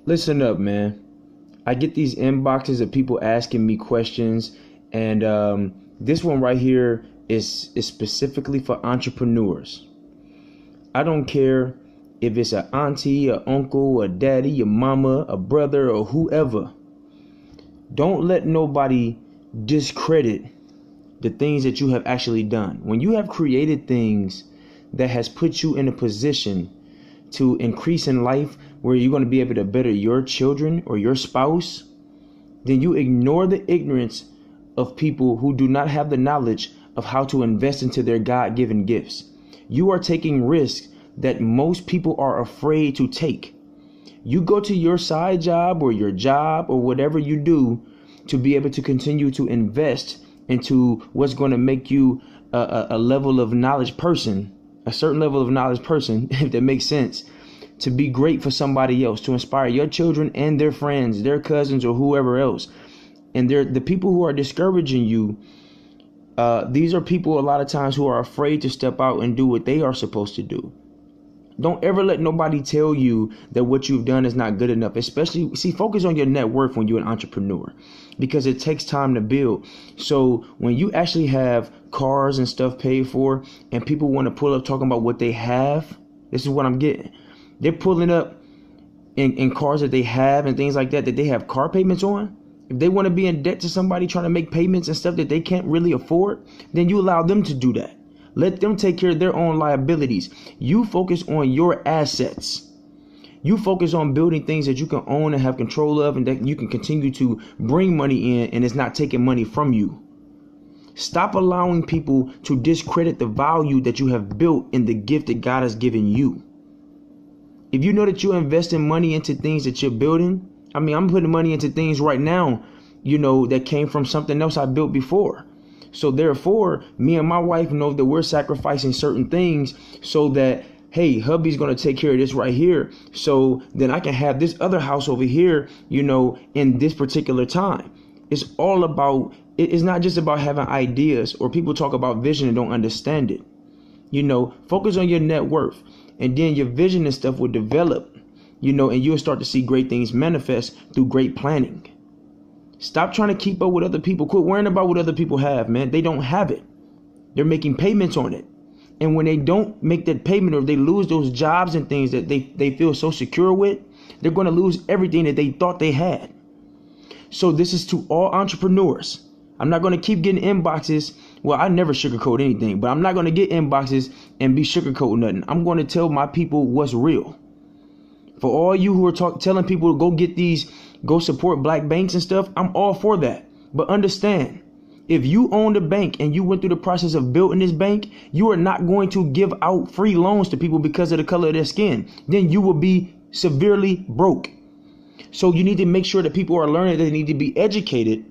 Listen up, man. I get these inboxes of people asking me questions, and this one right here is specifically for entrepreneurs. I don't care if it's an auntie, a uncle, a daddy, your mama, a brother, or whoever. Don't let nobody discredit the things that you have actually done. When you have created things that has put you in a position to increase in life where you're going to be able to better your children or your spouse, then you ignore the ignorance of people who do not have the knowledge of how to invest into their God-given gifts. You are taking risks that most people are afraid to take. You go to your side job or your job or whatever you do to be able to continue to invest into what's going to make you a level of knowledge person, a certain level of knowledge person, if that makes sense, to be great for somebody else, to inspire your children and their friends, their cousins, or whoever else. And the people who are discouraging you, these are people a lot of times who are afraid to step out and do what they are supposed to do. Don't ever let nobody tell you that what you've done is not good enough. Especially, focus on your net worth when you're an entrepreneur, because it takes time to build. So when you actually have cars and stuff paid for and people want to pull up talking about what they have, this is what I'm getting. They're pulling up in cars that they have and things like that they have car payments on. If they want to be in debt to somebody trying to make payments and stuff that they can't really afford, then you allow them to do that. Let them take care of their own liabilities. You focus on your assets. You focus on building things that you can own and have control of, and that you can continue to bring money in, and it's not taking money from you. Stop allowing people to discredit the value that you have built in the gift that God has given you. If you know that you're investing money into things that you're building, I'm putting money into things right now, that came from something else I built before. So therefore, me and my wife know that we're sacrificing certain things so that, hey, hubby's going to take care of this right here. So then I can have this other house over here, in this particular time. It's all about, it's not just about having ideas, or people talk about vision and don't understand it. Focus on your net worth, and then your vision and stuff will develop, and you'll start to see great things manifest through great planning. Stop trying to keep up with other people. Quit worrying about what other people have, man. They don't have it. They're making payments on it. And when they don't make that payment, or they lose those jobs and things that they feel so secure with, they're going to lose everything that they thought they had. So this is to all entrepreneurs. I'm not going to keep getting inboxes. Well, I never sugarcoat anything, but I'm not going to get inboxes and be sugarcoating nothing. I'm going to tell my people what's real. For all you who are telling people to go support black banks and stuff, I'm all for that. But understand, if you owned a bank and you went through the process of building this bank, you are not going to give out free loans to people because of the color of their skin. Then you will be severely broke. So you need to make sure that people are learning that they need to be educated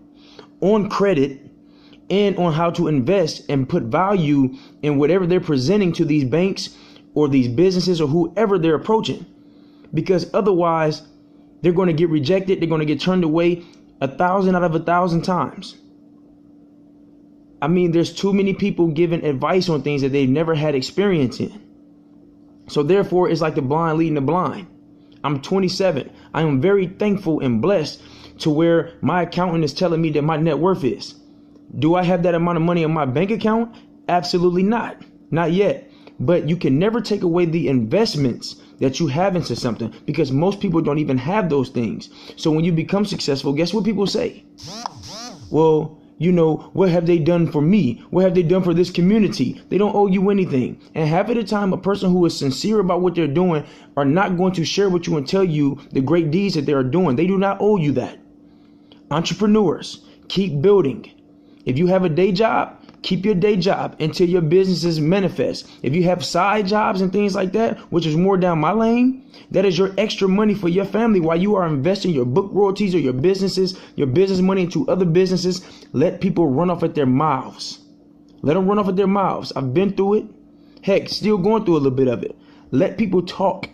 on credit and on how to invest and put value in whatever they're presenting to these banks or these businesses or whoever they're approaching. Because otherwise, they're going to get rejected. They're going to get turned away 1,000 out of 1,000 times. There's too many people giving advice on things that they've never had experience in. So therefore, it's like the blind leading the blind. I'm 27. I am very thankful and blessed to where my accountant is telling me that my net worth is. Do I have that amount of money in my bank account? Absolutely not. Not yet. But you can never take away the investments that you have into something, because most people don't even have those things. So when you become successful, guess what people say? Well, what have they done for me? What have they done for this community? They don't owe you anything. And half of the time, a person who is sincere about what they're doing are not going to share with you and tell you the great deeds that they are doing. They do not owe you that. Entrepreneurs, keep building. If you have a day job, keep your day job until your businesses manifest. If you have side jobs and things like that, which is more down my lane, that is your extra money for your family while you are investing your book royalties or your business money into other businesses. Let people run off at their mouths. Let them run off at their mouths. I've been through it. Heck, still going through a little bit of it. Let people talk,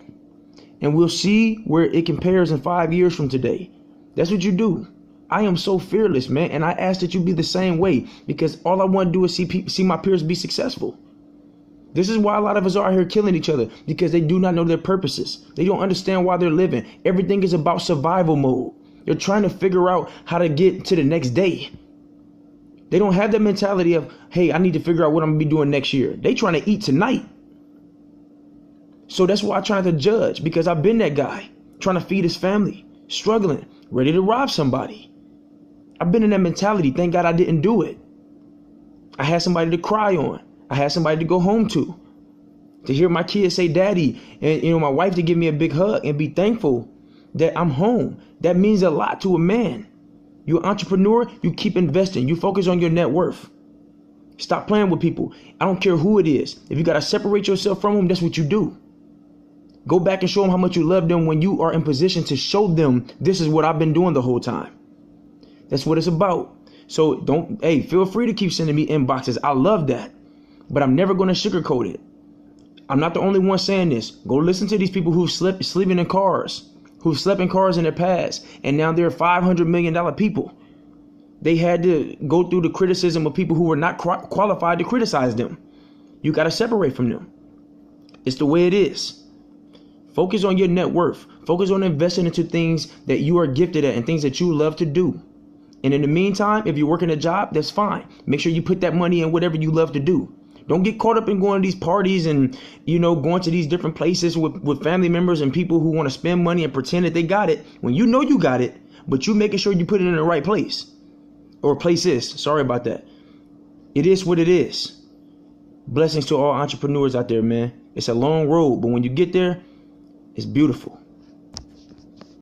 and we'll see where it compares in 5 years from today. That's what you do. I am so fearless, man. And I ask that you be the same way, because all I want to do is see my peers be successful. This is why a lot of us are out here killing each other, because they do not know their purposes. They don't understand why they're living. Everything is about survival mode. They're trying to figure out how to get to the next day. They don't have that mentality of, hey, I need to figure out what I'm gonna be doing next year. They trying to eat tonight. So that's why I try not to judge, because I've been that guy trying to feed his family, struggling, ready to rob somebody. I've been in that mentality. Thank God I didn't do it. I had somebody to cry on. I had somebody to go home to hear my kids say daddy, and my wife to give me a big hug and be thankful that I'm home. That means a lot to a man. You're an entrepreneur, you keep investing, you focus on your net worth. Stop playing with people. I don't care who it is. If you got to separate yourself from them, that's what you do. Go back and show them how much you love them when you are in position to show them this is what I've been doing the whole time. That's what it's about. So feel free to keep sending me inboxes. I love that. But I'm never going to sugarcoat it. I'm not the only one saying this. Go listen to these people who sleeping in cars, who've slept in cars in their past, and now they're $500 million people. They had to go through the criticism of people who were not qualified to criticize them. You got to separate from them. It's the way it is. Focus on your net worth. Focus on investing into things that you are gifted at and things that you love to do. And in the meantime, if you're working a job, that's fine. Make sure you put that money in whatever you love to do. Don't get caught up in going to these parties and, going to these different places with family members and people who want to spend money and pretend that they got it when you know you got it, but you making sure you put it in the right place or places. Sorry about that. It is what it is. Blessings to all entrepreneurs out there, man. It's a long road, but when you get there, it's beautiful.